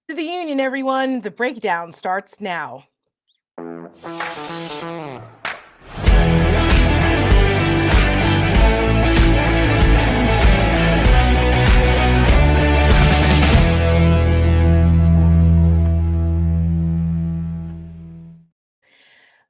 To the Union, everyone. The breakdown starts now.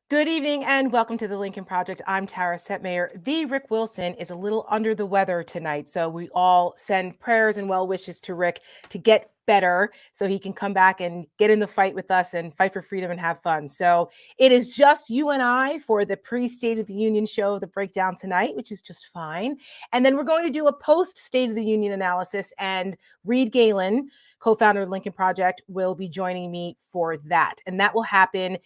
Good evening and welcome to the Lincoln Project. I'm Tara Setmayer. The Rick Wilson is a little under the weather tonight, so we all send prayers and well wishes to Rick to get better so he can come back and get in the fight with us and fight for freedom and have fun. So it is just you and I for the pre-State of the Union show, the breakdown tonight, which is just fine. And then we're going to do a post-State of the Union analysis, and Reed Galen, co-founder of Lincoln Project, will be joining me for that. And that will happen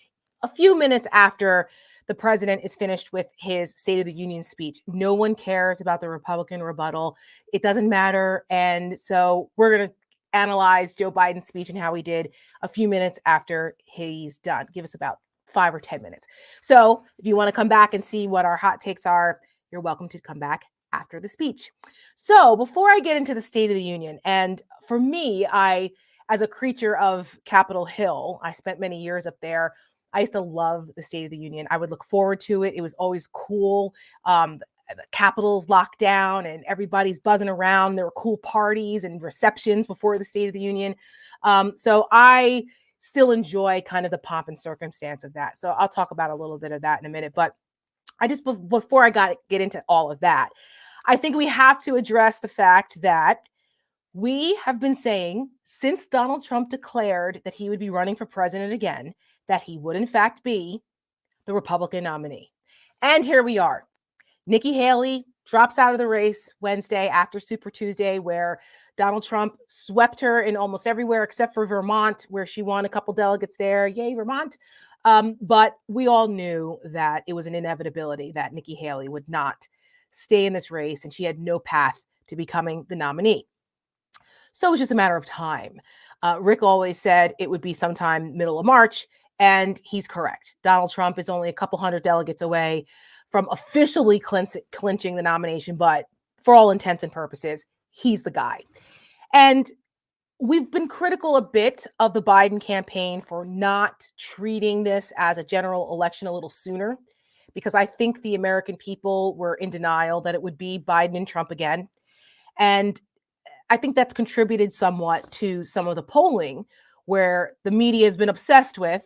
a few minutes after the president is finished with his State of the Union speech. No one cares about the Republican rebuttal. It doesn't matter. And so we're going to analyze Joe Biden's speech and how he did a few minutes after he's done. Give us about 5 or 10 minutes. So if you want to come back and see what our hot takes are, you're welcome to come back after the speech. So before I get into the State of the Union, and for me, as a creature of Capitol Hill, I spent many years up there. I used to love the State of the Union. I would look forward to it. It was always cool. The Capitol's locked down and everybody's buzzing around. There were cool parties and receptions before the State of the Union. So I still enjoy kind of the pomp and circumstance of that. So I'll talk about a little bit of that in a minute. But before I get into all of that, I think we have to address the fact that we have been saying since Donald Trump declared that he would be running for president again, that he would in fact be the Republican nominee. And here we are. Nikki Haley drops out of the race Wednesday after Super Tuesday, where Donald Trump swept her in almost everywhere except for Vermont, where she won a couple delegates there. Yay, Vermont. But we all knew that it was an inevitability that Nikki Haley would not stay in this race, and she had no path to becoming the nominee. So it was just a matter of time. Rick always said it would be sometime middle of March, and he's correct. Donald Trump is only a couple hundred delegates away from officially clinching the nomination, but for all intents and purposes, he's the guy. And we've been critical a bit of the Biden campaign for not treating this as a general election a little sooner, because I think the American people were in denial that it would be Biden and Trump again. And I think that's contributed somewhat to some of the polling where the media has been obsessed with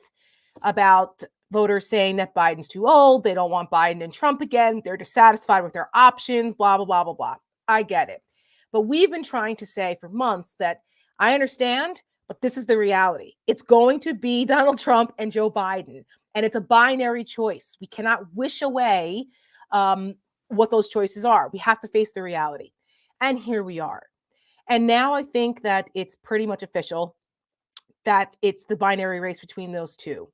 about voters saying that Biden's too old. They don't want Biden and Trump again. They're dissatisfied with their options, blah, blah, blah, blah, blah. I get it. But we've been trying to say for months that I understand, but this is the reality. It's going to be Donald Trump and Joe Biden. And it's a binary choice. We cannot wish away what those choices are. We have to face the reality. And here we are. And now I think that it's pretty much official that it's the binary race between those two.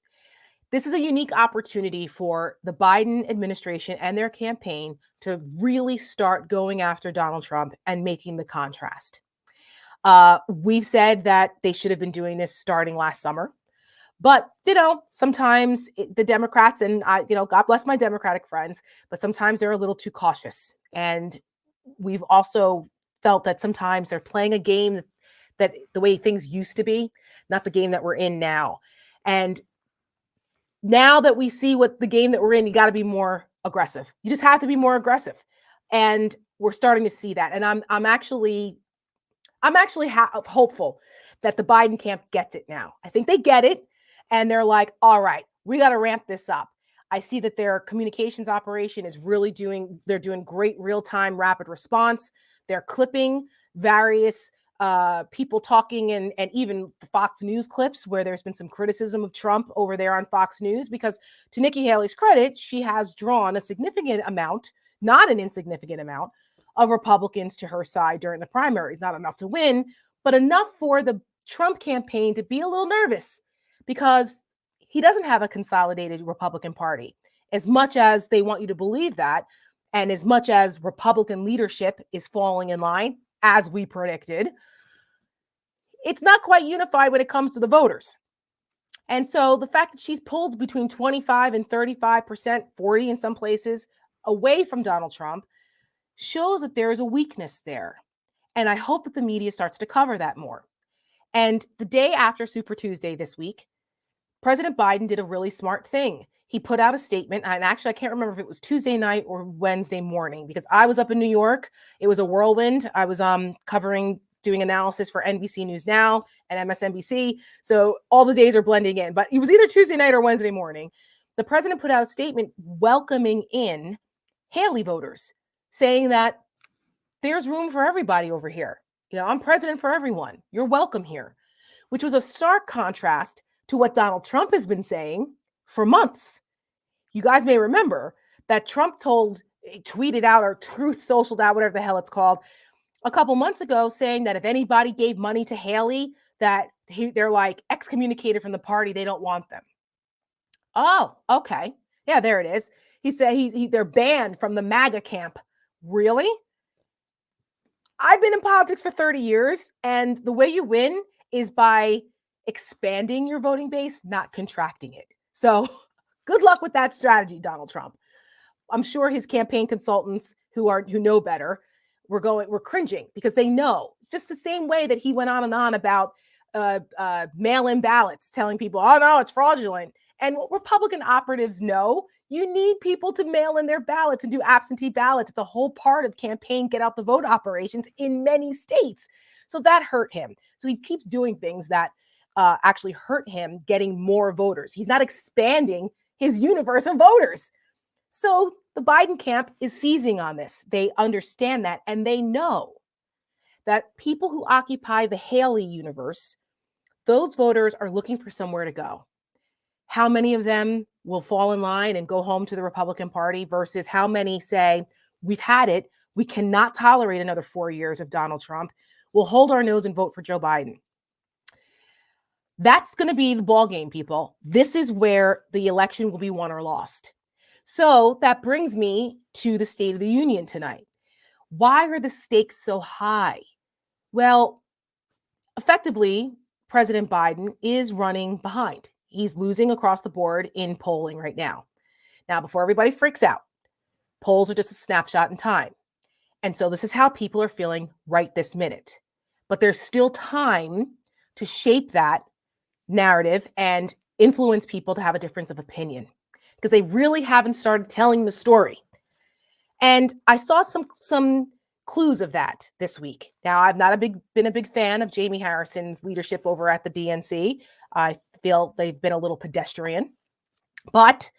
This is a unique opportunity for the Biden administration and their campaign to really start going after Donald Trump and making the contrast. We've said that they should have been doing this starting last summer. But, sometimes the Democrats, and God bless my Democratic friends, but sometimes they're a little too cautious. And we've also felt that sometimes they're playing a game that the way things used to be, not the game that we're in now. And now that we see what the game that we're in, you got to be more aggressive. You just have to be more aggressive. And we're starting to see that. And I'm actually hopeful that the Biden camp gets it now. I think they get it. And they're like, all right, we got to ramp this up. I see that their communications operation is really doing great real-time rapid response. They're clipping various people talking and even Fox News clips where there's been some criticism of Trump over there on Fox News, because to Nikki Haley's credit, she has drawn a significant amount, not an insignificant amount, of Republicans to her side during the primaries. Not enough to win, but enough for the Trump campaign to be a little nervous because he doesn't have a consolidated Republican Party. As much as they want you to believe that, and as much as Republican leadership is falling in line, as we predicted, it's not quite unified when it comes to the voters. And so the fact that she's pulled between 25 and 35%, 40 in some places, away from Donald Trump shows that there is a weakness there. And I hope that the media starts to cover that more. And the day after Super Tuesday this week, President Biden did a really smart thing. He put out a statement, and actually, I can't remember if it was Tuesday night or Wednesday morning because I was up in New York. It was a whirlwind. I was doing analysis for NBC News Now and MSNBC. So all the days are blending in, but it was either Tuesday night or Wednesday morning. The president put out a statement welcoming in Haley voters, saying that there's room for everybody over here. I'm president for everyone. You're welcome here, which was a stark contrast to what Donald Trump has been saying for months. You guys may remember that Trump tweeted out or truth socialed out, whatever the hell it's called, a couple months ago saying that if anybody gave money to Haley, that they're like excommunicated from the party. They don't want them. Oh, okay. Yeah, there it is. He said they're banned from the MAGA camp. Really? I've been in politics for 30 years, and the way you win is by expanding your voting base, not contracting it. So good luck with that strategy, Donald Trump. I'm sure his campaign consultants who know better, we're cringing because they know. It's just the same way that he went on and on about mail-in ballots, telling people, oh no, it's fraudulent. And what Republican operatives know, you need people to mail in their ballots and do absentee ballots. It's a whole part of campaign get out the vote operations in many states. So that hurt him. So he keeps doing things that actually hurt him getting more voters. He's not expanding his universe of voters. So the Biden camp is seizing on this. They understand that, and they know that people who occupy the Haley universe, those voters are looking for somewhere to go. How many of them will fall in line and go home to the Republican Party versus how many say, we've had it. We cannot tolerate another 4 years of Donald Trump. We'll hold our nose and vote for Joe Biden. That's going to be the ball game, people. This is where the election will be won or lost. So that brings me to the State of the Union tonight. Why are the stakes so high? Well, effectively, President Biden is running behind. He's losing across the board in polling right now. Now, before everybody freaks out, polls are just a snapshot in time. And so this is how people are feeling right this minute. But there's still time to shape that narrative and influence people to have a difference of opinion because they really haven't started telling the story. And I saw some clues of that this week. Now, I've not been a big fan of Jamie Harrison's leadership over at the DNC. I feel they've been a little pedestrian, but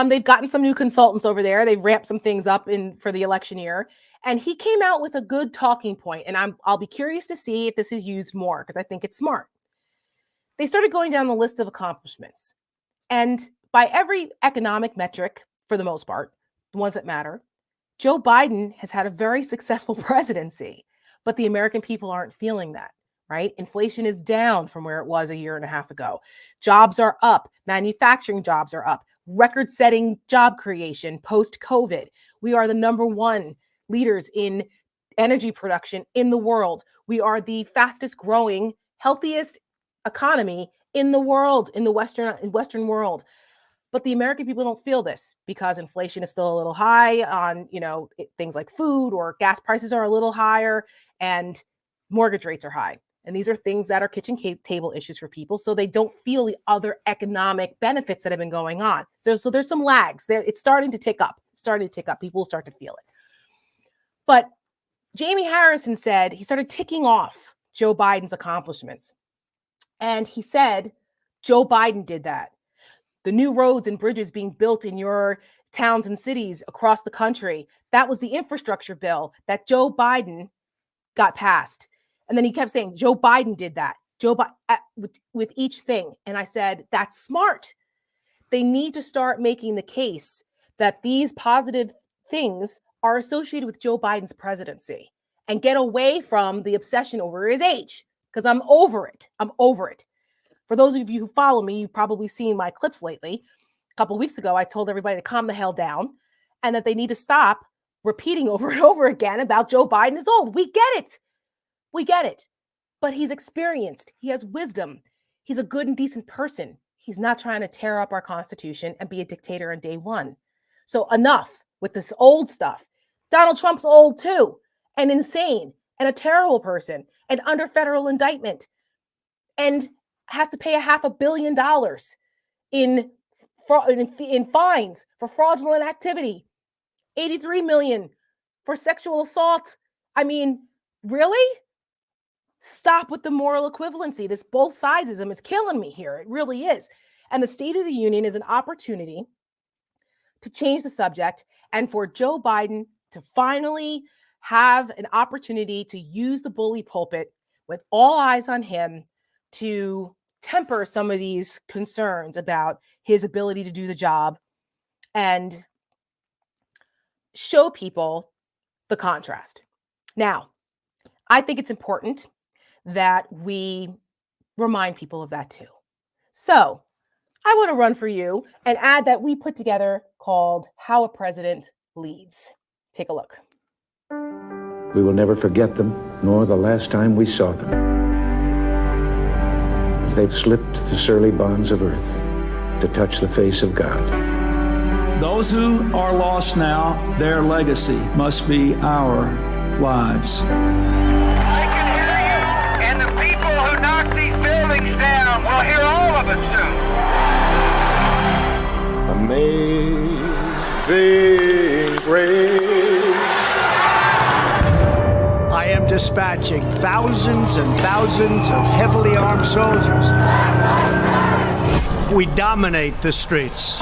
they've gotten some new consultants over there. They've ramped some things up for the election year. And he came out with a good talking point, and I'll be curious to see if this is used more because I think it's smart. They started going down the list of accomplishments. And by every economic metric, for the most part, the ones that matter, Joe Biden has had a very successful presidency, but the American people aren't feeling that, right? Inflation is down from where it was a year and a half ago. Jobs are up. Manufacturing jobs are up. Record-setting job creation post-COVID. We are the number one leaders in energy production in the world. We are the fastest growing, healthiest economy in the world, in the Western world. But the American people don't feel this because inflation is still a little high on, things like food, or gas prices are a little higher and mortgage rates are high. And these are things that are kitchen table issues for people. So they don't feel the other economic benefits that have been going on. So there's some lags there. It's starting to tick up. People will start to feel it. But Jamie Harrison said he started ticking off Joe Biden's accomplishments. And he said, Joe Biden did that. The new roads and bridges being built in your towns and cities across the country, that was the infrastructure bill that Joe Biden got passed. And then he kept saying, Joe Biden did that. With each thing. And I said, that's smart. They need to start making the case that these positive things are associated with Joe Biden's presidency and get away from the obsession over his age, because I'm over it. For those of you who follow me, you've probably seen my clips lately. A couple of weeks ago, I told everybody to calm the hell down and that they need to stop repeating over and over again about Joe Biden is old. We get it. But he's experienced. He has wisdom. He's a good and decent person. He's not trying to tear up our Constitution and be a dictator on day one. So enough with this old stuff. Donald Trump's old too, and insane, and a terrible person, and under federal indictment. and has to pay $500 million in fines for fraudulent activity, 83 million for sexual assault. I mean, really? Stop with the moral equivalency. This both sidesism is killing me here. It really is. And the State of the Union is an opportunity to change the subject and for Joe Biden to finally have an opportunity to use the bully pulpit with all eyes on him to temper some of these concerns about his ability to do the job and show people the contrast. Now, I think it's important that we remind people of that too. So I want to run for you an ad that we put together called How a President Leads. Take a look. We will never forget them, nor the last time we saw them, as they slipped the surly bonds of earth to touch the face of God. Those who are lost now, their legacy must be our lives. I can hear you, and the people who knock these buildings down will hear all of us soon. Amazing grace. I am dispatching thousands and thousands of heavily armed soldiers. We dominate the streets.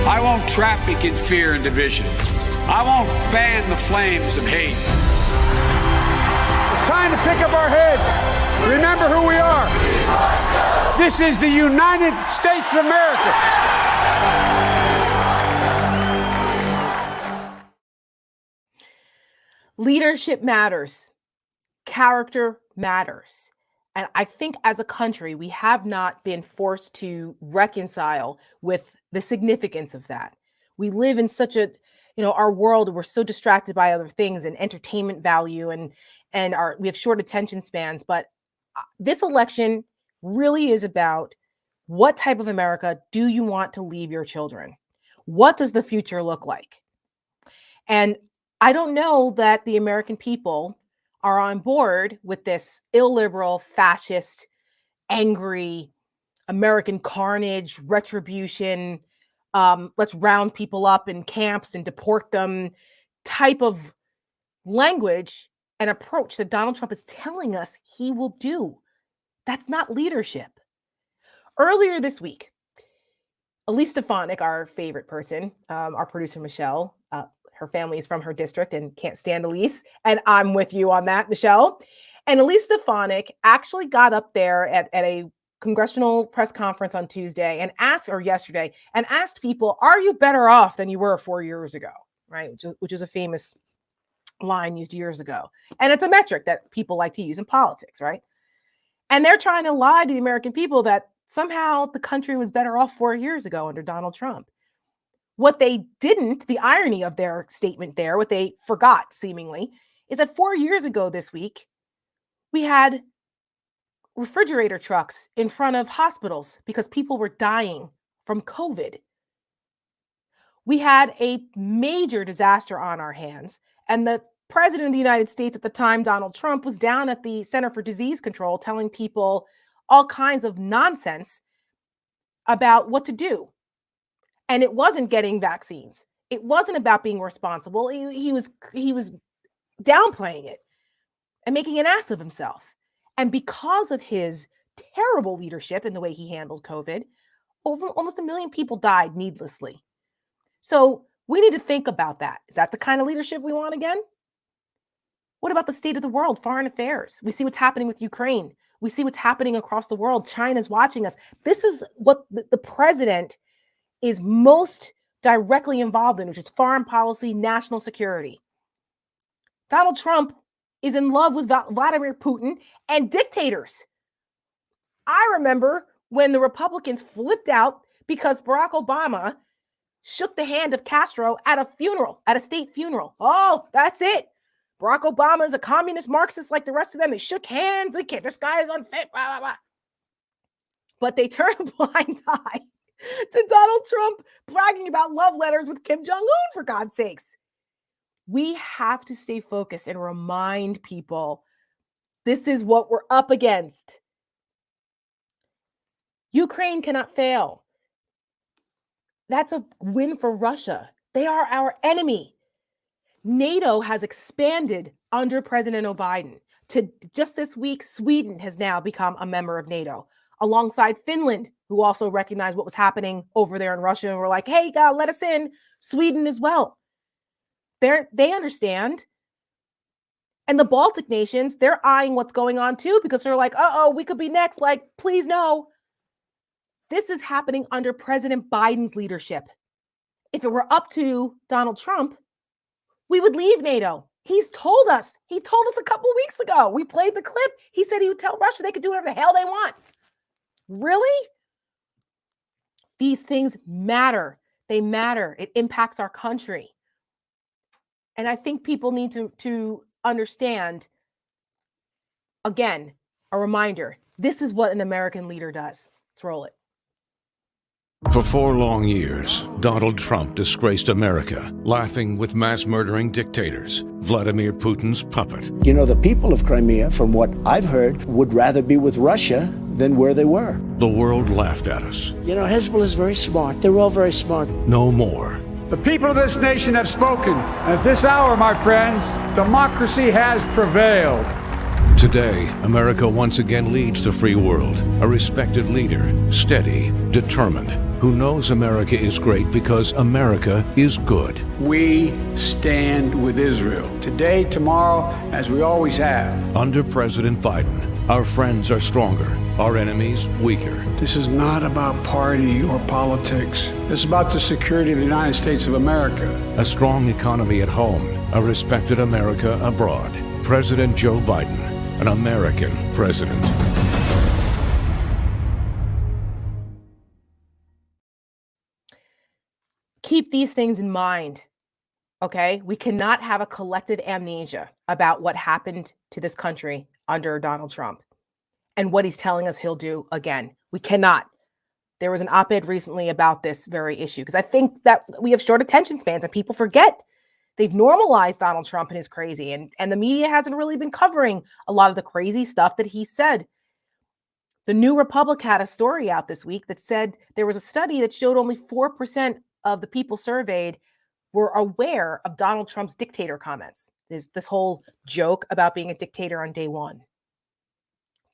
I won't traffic in fear and division. I won't fan the flames of hate. It's time to pick up our heads. Remember who we are. This is the United States of America. Leadership matters. Character matters. And I think as a country, we have not been forced to reconcile with the significance of that. We live in such a, our world, we're so distracted by other things and entertainment value and we have short attention spans. But this election really is about what type of America do you want to leave your children? What does the future look like? And I don't know that the American people are on board with this illiberal, fascist, angry, American carnage, retribution, let's round people up in camps and deport them type of language and approach that Donald Trump is telling us he will do. That's not leadership. Earlier this week, Elise Stefanik, our favorite person, our producer Michelle, her family is from her district and can't stand Elise. And I'm with you on that, Michelle. And Elise Stefanik actually got up there at a congressional press conference on Tuesday and yesterday and asked people, are you better off than you were 4 years ago? Right. Which is a famous line used years ago. And it's a metric that people like to use in politics. Right. And they're trying to lie to the American people that somehow the country was better off 4 years ago under Donald Trump. What they didn't, the irony of their statement there, what they forgot seemingly, is that 4 years ago this week, we had refrigerator trucks in front of hospitals because people were dying from COVID. We had a major disaster on our hands, and the president of the United States at the time, Donald Trump, was down at the Center for Disease Control telling people all kinds of nonsense about what to do. And it wasn't getting vaccines. It wasn't about being responsible. He was downplaying it and making an ass of himself. And because of his terrible leadership and the way he handled COVID, almost 1 million people died needlessly. So we need to think about that. Is that the kind of leadership we want again? What about the state of the world, foreign affairs? We see what's happening with Ukraine. We see what's happening across the world. China's watching us. This is what the president is most directly involved in, which is foreign policy, national security. Donald Trump is in love with Vladimir Putin and dictators. I remember when the Republicans flipped out because Barack Obama shook the hand of Castro at a funeral, at a state funeral. Oh, that's it. Barack Obama is a communist Marxist like the rest of them. They shook hands. We can't, this guy is unfit, blah, blah, blah. But they turned a blind eye to Donald Trump bragging about love letters with Kim Jong-un, for God's sakes. We have to stay focused and remind people This is what we're up against. Ukraine cannot fail. That's a win for Russia. They are our enemy. NATO has expanded under President Biden. To just this week, Sweden has now become a member of NATO, alongside Finland, who also recognized what was happening over there in Russia and were like, hey, God, let us in. Sweden as well. They understand. And the Baltic nations, they're eyeing what's going on too, because they're like, uh-oh, we could be next. Like, please no. This is happening under President Biden's leadership. If it were up to Donald Trump, we would leave NATO. He's told us. He told us a couple weeks ago. We played the clip. He said he would tell Russia they could do whatever the hell they want. Really? These things matter. They matter. It impacts our country. And I think people need to understand, again, a reminder, this is what an American leader does. Let's roll it. For 4 long years, Donald Trump disgraced America, laughing with mass-murdering dictators, Vladimir Putin's puppet. You know, the people of Crimea, from what I've heard, would rather be with Russia than where they were. The world laughed at us. You know, Hezbollah is very smart. They're all very smart. No more. The people of this nation have spoken. At this hour, my friends, democracy has prevailed. Today, America once again leads the free world. A respected leader, steady, determined, who knows America is great because America is good. We stand with Israel. Today, tomorrow, as we always have. Under President Biden, our friends are stronger, our enemies weaker. This is not about party or politics. It's about the security of the United States of America. A strong economy at home, a respected America abroad. President Joe Biden, an American president. Keep these things in mind, okay? We cannot have a collective amnesia about what happened to this country under Donald Trump and what he's telling us he'll do again. We cannot. There was an op-ed recently about this very issue because I think that we have short attention spans and people forget. They've normalized Donald Trump and his crazy, and the media hasn't really been covering a lot of the crazy stuff that he said. The New Republic had a story out this week that said there was a study that showed only 4% of the people surveyed were aware of Donald Trump's dictator comments. This whole joke about being a dictator on day one.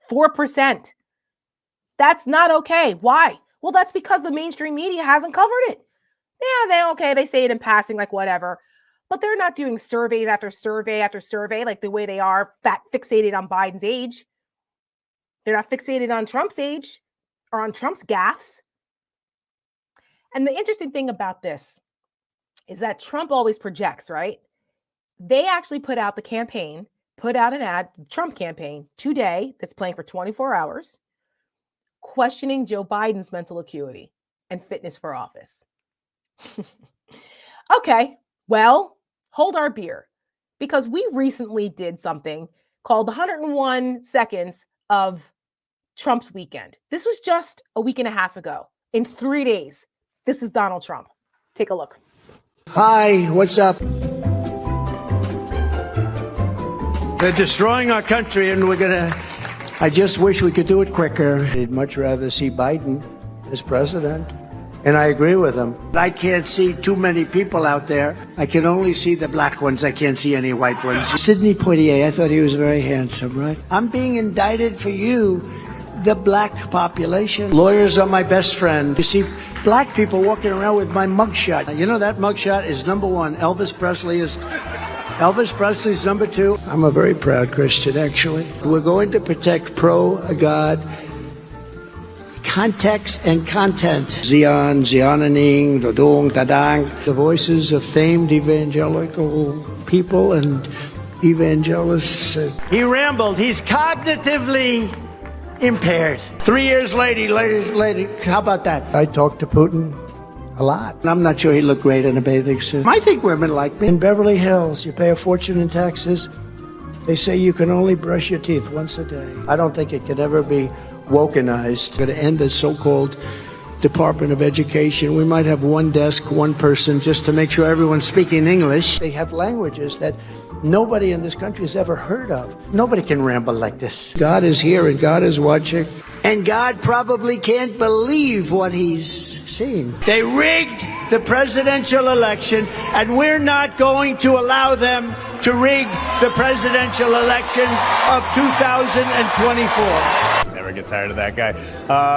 4%. That's not okay. Why? Well, that's because the mainstream media hasn't covered it. Yeah, they say it in passing, like whatever. But they're not doing surveys after survey after survey like the way they are fixated on Biden's age. They're not fixated on Trump's age or on Trump's gaffes. And the interesting thing about this is that Trump always projects, right? They actually put out an ad, Trump campaign today that's playing for 24 hours, questioning Joe Biden's mental acuity and fitness for office. Okay, well, hold our beer, because we recently did something called the 101 Seconds of Trump's Weekend. This was just a week and a half ago. In 3 days, this is Donald Trump. Take a look. Hi, what's up? They're destroying our country, and I just wish we could do it quicker. I'd much rather see Biden as president. And I agree with him. I can't see too many people out there. I can only see the black ones. I can't see any white ones. Sidney Poitier, I thought he was very handsome, right? I'm being indicted for you, the black population. Lawyers are my best friend. You see black people walking around with my mugshot. You know that mugshot is number one. Elvis Presley's number two. I'm a very proud Christian, actually. We're going to protect pro-God context and content. Zion, Zionining, Dodong, Dadang. The voices of famed evangelical people and evangelists. He rambled. He's cognitively impaired. 3 years later, how about that? I talked to Putin a lot. I'm not sure he looked great in a bathing suit. I think women like me. In Beverly Hills, you pay a fortune in taxes. They say you can only brush your teeth once a day. I don't think it can ever be wokenized. We're going to end the so-called Department of Education. We might have one desk, one person, just to make sure everyone's speaking English. They have languages that nobody in this country has ever heard of. Nobody can ramble like this. God is here and God is watching. And God probably can't believe what he's seeing. They rigged the presidential election, and we're not going to allow them to rig the presidential election of 2024. Never get tired of that guy.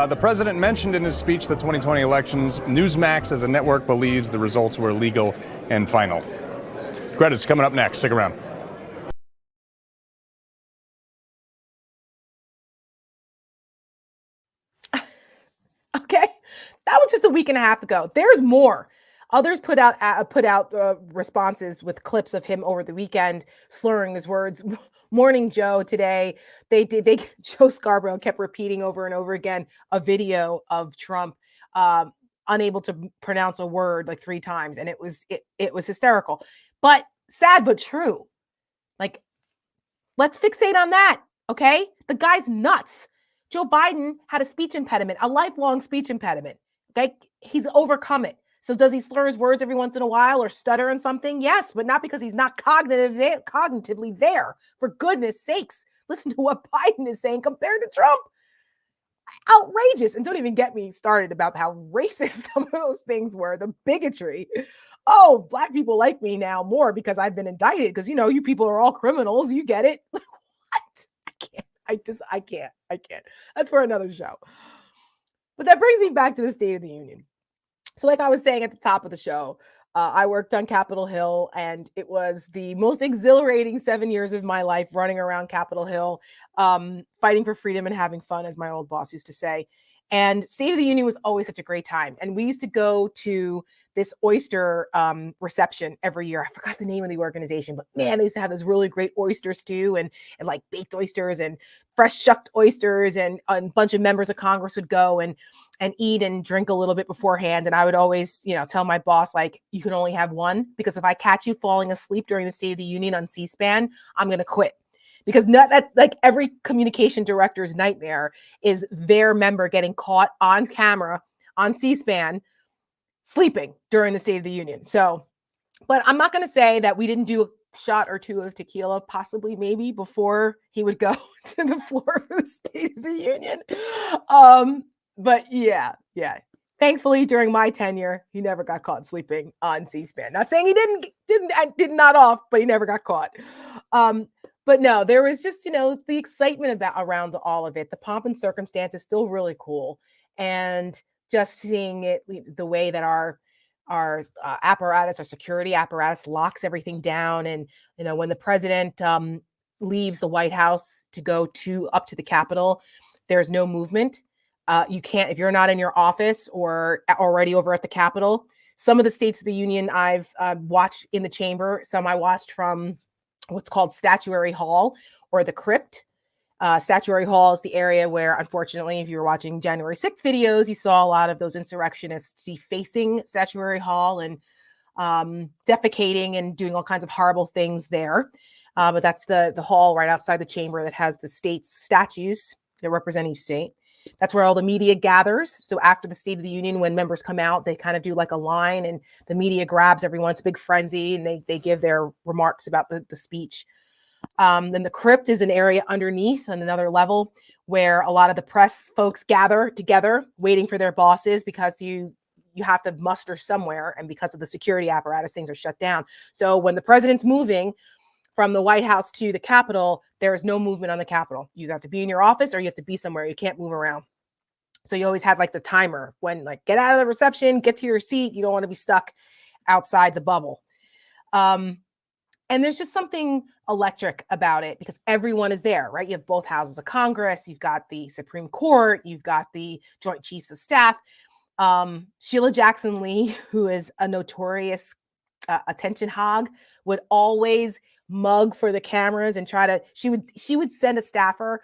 The president mentioned in his speech the 2020 elections. Newsmax as a network believes the results were legal and final. Greta's coming up next. Stick around. Okay, that was just a week and a half ago. There's more. Others put out responses with clips of him over the weekend slurring his words. Morning Joe today. Joe Scarborough kept repeating over and over again a video of Trump unable to pronounce a word like 3 times, and it was hysterical. But sad but true. Like, let's fixate on that, okay? The guy's nuts. Joe Biden had a speech impediment, a lifelong speech impediment. Okay, he's overcome it. So does he slur his words every once in a while or stutter on something? Yes, but not because he's not cognitively there. For goodness sakes, listen to what Biden is saying compared to Trump. Outrageous. And don't even get me started about how racist some of those things were, the bigotry. Oh, Black people like me now more because I've been indicted because, you people are all criminals. You get it? What? I can't. That's for another show. But that brings me back to the State of the Union. So like I was saying at the top of the show, I worked on Capitol Hill, and it was the most exhilarating 7 years of my life running around Capitol Hill, fighting for freedom and having fun, as my old boss used to say. And State of the Union was always such a great time. And we used to go to this oyster reception every year. I forgot the name of the organization, but man, they used to have this really great oyster stew and like baked oysters and fresh shucked oysters, and a bunch of members of Congress would go and eat and drink a little bit beforehand. And I would always, tell my boss, like, you can only have one, because if I catch you falling asleep during the State of the Union on C-SPAN, I'm going to quit. Because that, like, every communication director's nightmare is their member getting caught on camera on C-SPAN sleeping during the State of the Union. So, but I'm not going to say that we didn't do a shot or two of tequila, possibly, maybe, before he would go to the floor for the State of the Union. But yeah. Thankfully, during my tenure, he never got caught sleeping on C-SPAN. Not saying he did not off, but he never got caught. But no, there was just, the excitement around all of it. The pomp and circumstance is still really cool. And just seeing it, the way that our apparatus, our security apparatus locks everything down. And, when the president leaves the White House to go up to the Capitol, there's no movement. You can't, if you're not in your office or already over at the Capitol. Some of the States of the Union I've watched in the chamber. Some I watched from what's called Statuary Hall or the Crypt. Statuary Hall is the area where, unfortunately, if you were watching January 6th videos, you saw a lot of those insurrectionists defacing Statuary Hall and defecating and doing all kinds of horrible things there. But that's the hall right outside the chamber that has the state's statues that represent each state. That's where all the media gathers. So after the State of the Union, when members come out, they kind of do like a line, and the media grabs everyone. It's a big frenzy, and they give their remarks about the speech. Then the Crypt is an area underneath on another level where a lot of the press folks gather together waiting for their bosses, because you have to muster somewhere, and because of the security apparatus, things are shut down. So when the president's moving from the White House to the Capitol, there is no movement on the Capitol. You have to be in your office or you have to be somewhere. You can't move around. So you always had like the timer when, like, get out of the reception, get to your seat. You don't want to be stuck outside the bubble. And there's just something electric about it because everyone is there, right? You have both houses of Congress. You've got the Supreme Court. You've got the Joint Chiefs of Staff. Sheila Jackson Lee, who is a notorious attention hog, would always mug for the cameras and she would send a staffer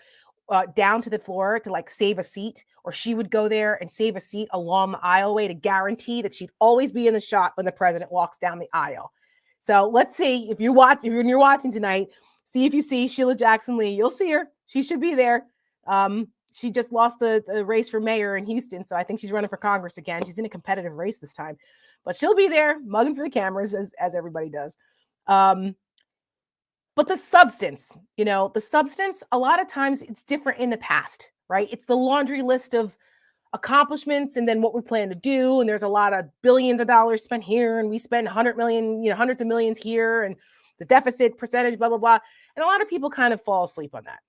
down to the floor to like save a seat, or she would go there and save a seat along the aisleway to guarantee that she'd always be in the shot when the president walks down the aisle. So let's see if you're watching tonight, see if you see Sheila Jackson Lee. You'll see her. She should be there. She just lost the race for mayor in Houston, so I think she's running for Congress again. She's in a competitive race this time, but she'll be there mugging for the cameras as everybody does. But the substance, a lot of times it's different in the past, right? It's the laundry list of accomplishments and then what we plan to do. And there's a lot of billions of dollars spent here, and we spend 100 million, hundreds of millions here, and the deficit percentage, blah, blah, blah. And a lot of people kind of fall asleep on that.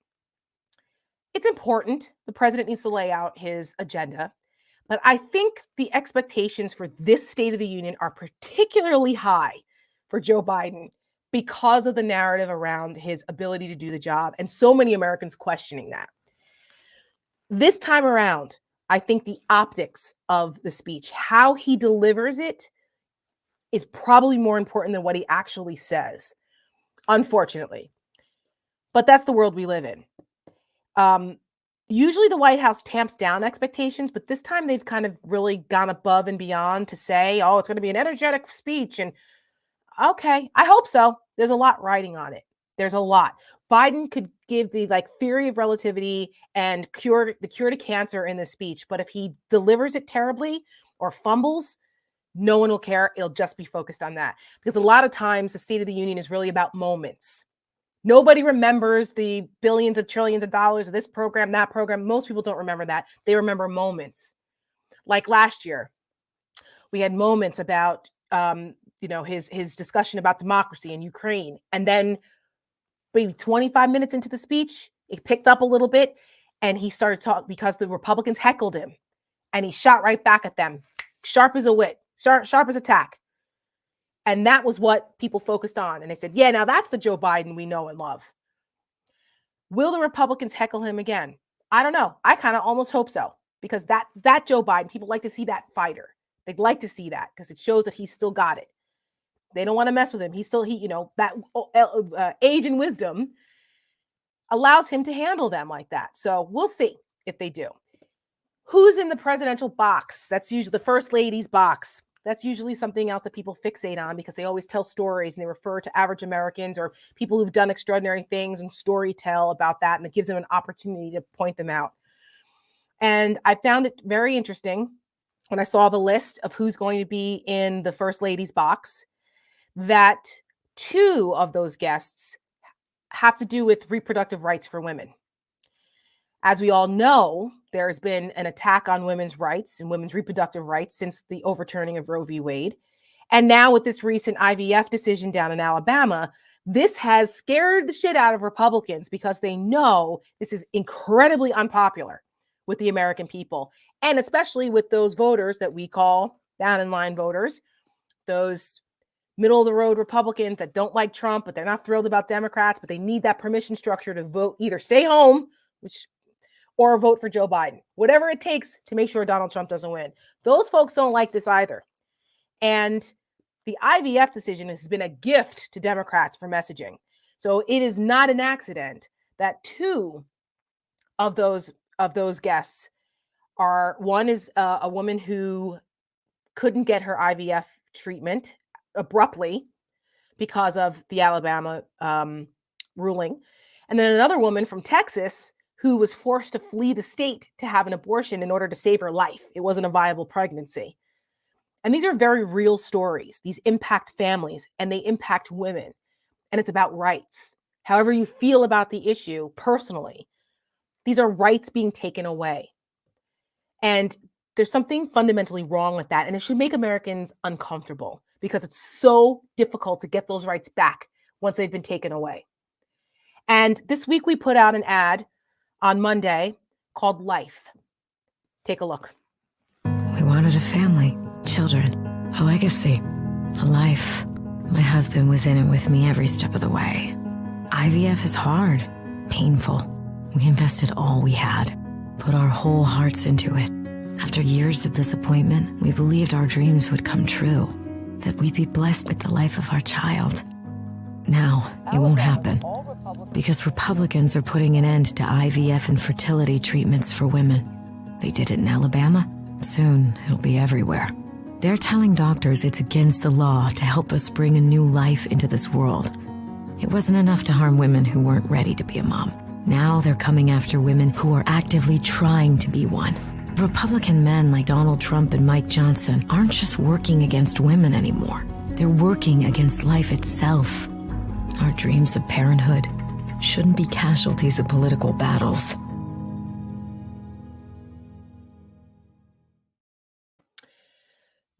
It's important. The president needs to lay out his agenda. But I think the expectations for this State of the Union are particularly high for Joe Biden because of the narrative around his ability to do the job, and so many Americans questioning that. This time around, I think the optics of the speech, how he delivers it, is probably more important than what he actually says, unfortunately. But that's the world we live in. Usually the White House tamps down expectations, but this time they've kind of really gone above and beyond to say, oh, it's going to be an energetic speech. And okay, I hope so. There's a lot riding on it. There's a lot. Biden could give the theory of relativity and the cure to cancer in this speech, but if he delivers it terribly or fumbles, no one will care. It'll just be focused on that. Because a lot of times the State of the Union is really about moments. Nobody remembers the billions of trillions of dollars of this program, that program. Most people don't remember that. They remember moments. Like last year, we had moments about his discussion about democracy in Ukraine. And then maybe 25 minutes into the speech, it picked up a little bit, and he started talking because the Republicans heckled him, and he shot right back at them. Sharp as a wit, sharp as a tack. And that was what people focused on. And they said, yeah, now that's the Joe Biden we know and love. Will the Republicans heckle him again? I don't know. I kind of almost hope so, because that Joe Biden, people like to see that fighter. They'd like to see that because it shows that he's still got it. They don't want to mess with him. That age and wisdom allows him to handle them like that. So we'll see if they do. Who's in the presidential box? That's usually the first lady's box. That's usually something else that people fixate on because they always tell stories and they refer to average Americans or people who've done extraordinary things and story tell about that. And it gives them an opportunity to point them out. And I found it very interesting when I saw the list of who's going to be in the first lady's box, that two of those guests have to do with reproductive rights for women. As we all know, there's been an attack on women's rights and women's reproductive rights since the overturning of Roe v. Wade. And now with this recent IVF decision down in Alabama, this has scared the shit out of Republicans because they know this is incredibly unpopular with the American people, and especially with those voters that we call down in line voters, those middle of the road Republicans that don't like Trump, but they're not thrilled about Democrats, but they need that permission structure to vote, either stay home, or vote for Joe Biden, whatever it takes to make sure Donald Trump doesn't win. Those folks don't like this either. And the IVF decision has been a gift to Democrats for messaging. So it is not an accident that two of those guests are, one is a woman who couldn't get her IVF treatment abruptly because of the Alabama ruling. And then another woman from Texas who was forced to flee the state to have an abortion in order to save her life. It wasn't a viable pregnancy. And these are very real stories. These impact families and they impact women. And it's about rights. However you feel about the issue personally, these are rights being taken away. And there's something fundamentally wrong with that. And it should make Americans uncomfortable because it's so difficult to get those rights back once they've been taken away. And this week we put out an ad on Monday called Life. Take a look. We wanted a family, children, a legacy, a life. My husband was in it with me every step of the way. IVF is hard, painful. We invested all we had, put our whole hearts into it. After years of disappointment, we believed our dreams would come true, that we'd be blessed with the life of our child. Now, it won't happen. Because Republicans are putting an end to IVF and fertility treatments for women. They did it in Alabama. Soon, it'll be everywhere. They're telling doctors it's against the law to help us bring a new life into this world. It wasn't enough to harm women who weren't ready to be a mom. Now they're coming after women who are actively trying to be one. Republican men like Donald Trump and Mike Johnson aren't just working against women anymore. They're working against life itself. Our dreams of parenthood shouldn't be casualties of political battles.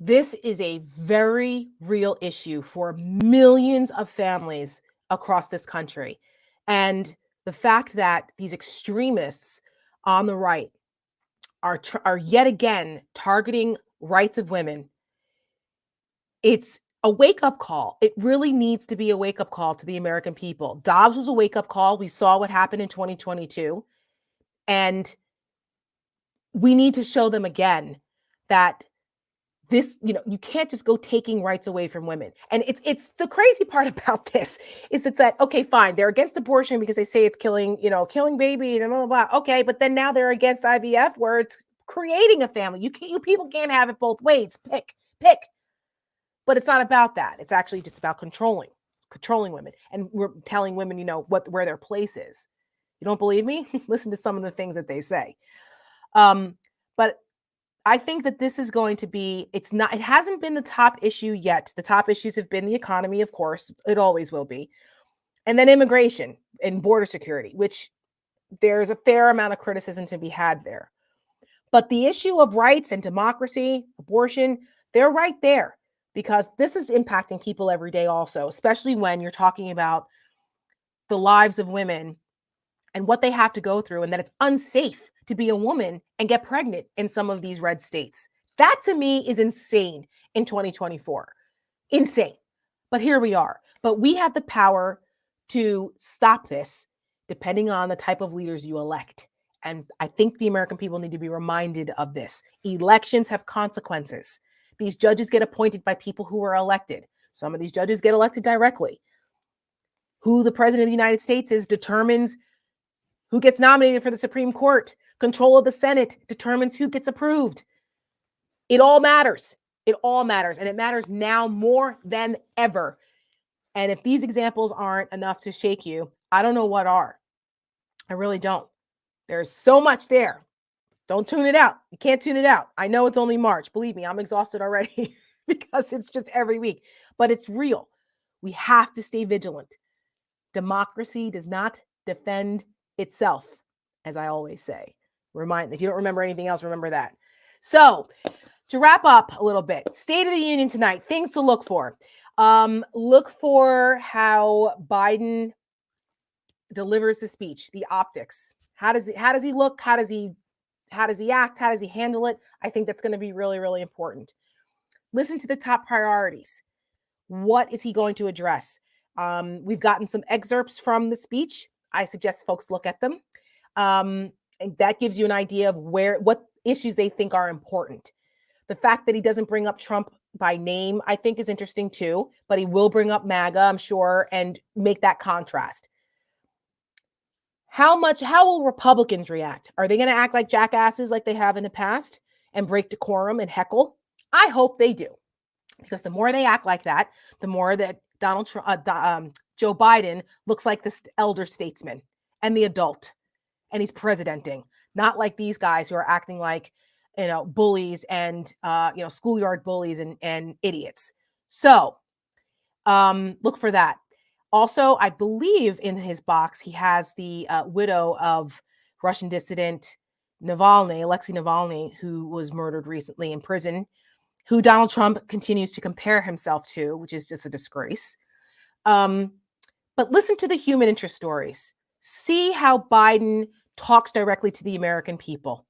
This is a very real issue for millions of families across this country. And the fact that these extremists on the right are yet again targeting rights of women, it's a wake-up call. It really needs to be a wake-up call to the American people. Dobbs was a wake-up call. We saw what happened in 2022. And we need to show them again that this, you can't just go taking rights away from women. And it's the crazy part about this is it's that, okay, fine, they're against abortion because they say it's killing babies and blah, blah, blah. Okay, but then now they're against IVF where it's creating a family. You people can't have it both ways. Pick. But it's not about that. It's actually just about controlling women. And we're telling women, where their place is. You don't believe me? Listen to some of the things that they say. But I think that this is going to be, it hasn't been the top issue yet. The top issues have been the economy, of course, it always will be. And then immigration and border security, which there's a fair amount of criticism to be had there. But the issue of rights and democracy, abortion, they're right there because this is impacting people every day also, especially when you're talking about the lives of women and what they have to go through and that it's unsafe to be a woman and get pregnant in some of these red states. That to me is insane in 2024. Insane. But here we are. But we have the power to stop this depending on the type of leaders you elect. And I think the American people need to be reminded of this. Elections have consequences. These judges get appointed by people who are elected. Some of these judges get elected directly. Who the president of the United States is determines who gets nominated for the Supreme Court. Control of the Senate determines who gets approved. It all matters. It all matters. And it matters now more than ever. And if these examples aren't enough to shake you, I don't know what are. I really don't. There's so much there. Don't tune it out. You can't tune it out. I know it's only March. Believe me, I'm exhausted already because it's just every week. But it's real. We have to stay vigilant. Democracy does not defend itself, as I always say. If you don't remember anything else, remember that. So to wrap up a little bit, State of the Union tonight, things to look for. Look for how Biden delivers the speech, the optics. How does he look? How does he act? How does he handle it? I think that's going to be really, really important. Listen to the top priorities. What is he going to address? We've gotten some excerpts from the speech. I suggest folks look at them. And that gives you an idea of what issues they think are important. The fact that he doesn't bring up Trump by name, I think is interesting too, but he will bring up MAGA, I'm sure, and make that contrast. How will Republicans react? Are they going to act like jackasses like they have in the past and break decorum and heckle? I hope they do, because the more they act like that, the more that Joe Biden looks like this elder statesman and the adult, and he's presidenting, not like these guys who are acting like, bullies and, schoolyard bullies and idiots. So look for that. Also, I believe in his box, he has the widow of Russian dissident Alexei Navalny, who was murdered recently in prison, who Donald Trump continues to compare himself to, which is just a disgrace. But listen to the human interest stories. See how Biden talks directly to the American people.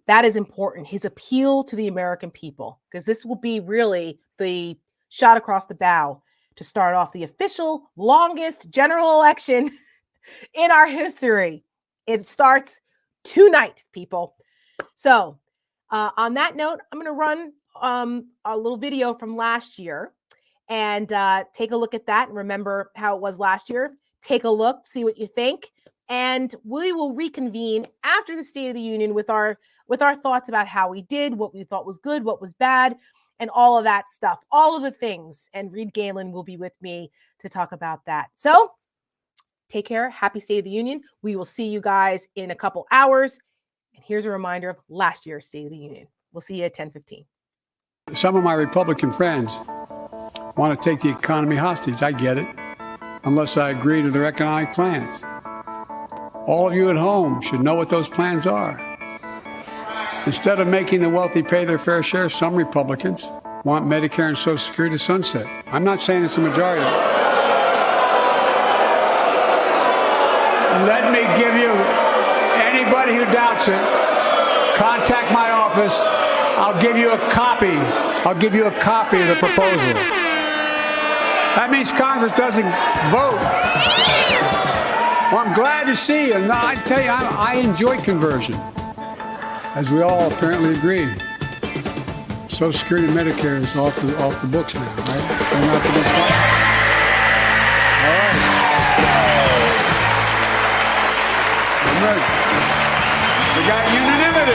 That is important. His appeal to the American people, because this will be really the shot across the bow to start off the official longest general election in our history. It starts tonight, people. So on that note, I'm going to run a little video from last year and take a look at that and remember how it was last year. Take a look, see what you think. And we will reconvene after the State of the Union with our thoughts about how we did, what we thought was good, what was bad, and all of that stuff, all of the things. And Reed Galen will be with me to talk about that. So take care. Happy State of the Union. We will see you guys in a couple hours. And here's a reminder of last year's State of the Union. We'll see you at 10:15. Some of my Republican friends want to take the economy hostage. I get it. unless I agree to their economic plans. All of you at home should know what those plans are. Instead of making the wealthy pay their fair share, some Republicans want Medicare and Social Security to sunset. I'm not saying it's a majority. Let me give you, anybody who doubts it, contact my office. I'll give you a copy. I'll give you a copy of the proposal. That means Congress doesn't vote. Well, I'm glad to see you. No, I tell you, I enjoy conversion, as we all apparently agree. Social Security and Medicare is off the books now, right? They're not the big problem. All right. I'm ready. We got unanimity.